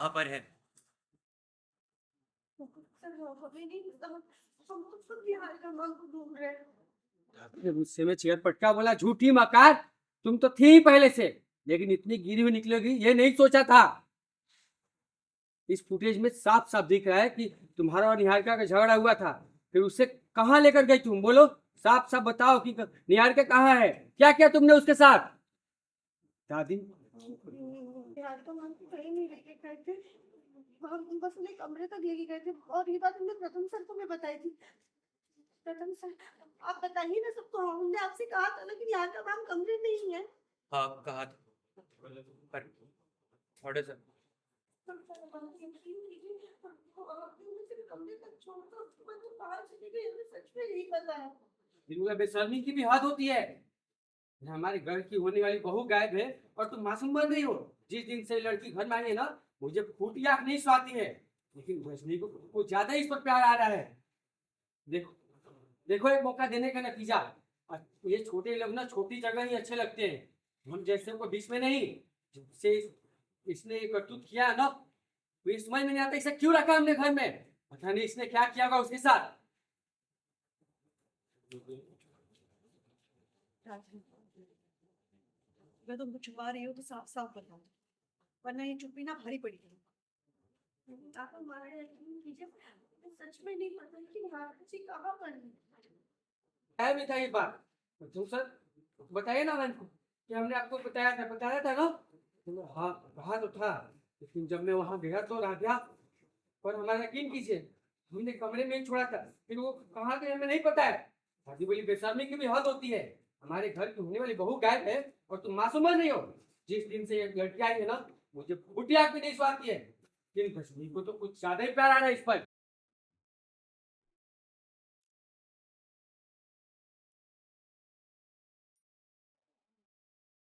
कहाँ पर है? सर हमें नहीं पता, हम तो खुद बिहार का मांग को ढूंढ रहे हैं। अरे मुझसे में चेयर पटका बोला, झूठी मकार। तुम तो थी ही पहले से, लेकिन इतनी गिरी हुई निकलेगी ये नहीं सोचा था। इस फुटेज में साफ साफ दिख रहा है कि तुम्हारा और निहारिका का झगड़ा हुआ था। फिर उसे कहाँ लेकर गई तुम? बोलो, साफ साफ बताओ कि निहारिका कहाँ है, क्या किया तुमने उसके साथ? दादी, बिहार का मांग को कहीं नहीं लेके गए थे, हम बस उन्हें कमरे तक लेके गए थे। और ये बात हमने प्रथम सर को भी बताई थी। प्रथम सर, आप बताइए ना सबको। हमने आपसे कहा था ना कि बिहार का मांग कमरे में ही है। हाँ कहा था, पर थोड़े से कमरे तक छोड़कर तो बाहर चले गए, हमें सच में नहीं पता है। बिल्कुल बेशर्मी की भी हद होती है। हमारे घर की होने वाली बहू गायब है और तुम मासूम बन रही हो। जिस दिन से लड़की घर में आई है ना, मुझे फूटी आंख नहीं स्वाती है, लेकिन रजनी को ज्यादा इस पर प्यार आ रहा है। देखो देखो, एक मौका देने का नतीजा। और ये छोटे लोग ना छोटी जगह ही अच्छे लगते हैं, हम जैसे को बीच में नहीं। जिससे इसने ये करतूत किया ना, तो ये समझ में नहीं आता इसे क्यों रखा हमने घर में। पता नहीं इसने क्या किया होगा उसके साथ। अगर तुम कुछ छुपा रही हो तो साफ साफ बताओ, वरना ये चुप्पी ना भारी पड़ेगी। आप हमारा यकीन कीजिए, मुझे सच में नहीं पता कि महाराज जी कहाँ पर हैं। है भी था ये बात। तुम सर बताइए ना मैंने कि हमने आपको बताया था ना। हाँ कहा तो था, लेकिन जब मैं वहां गया तो रह गया। पर हमारा यकीन कीजिए, हमने कमरे में ही छोड़ा था, फिर वो कहाँ गए हमें नहीं पता है। शादी बोली बेशर्मी की भी हद होती है। हमारे घर की होने वाली बहू गायब है और तुम मासूम नहीं हो। जिस दिन से ये लड़की आई है ना, मुझे फुटी आंख भी नहीं स्वाती है। लेकिन कश्मीर को तो कुछ ज्यादा ही प्यार आ रहा है इस पर।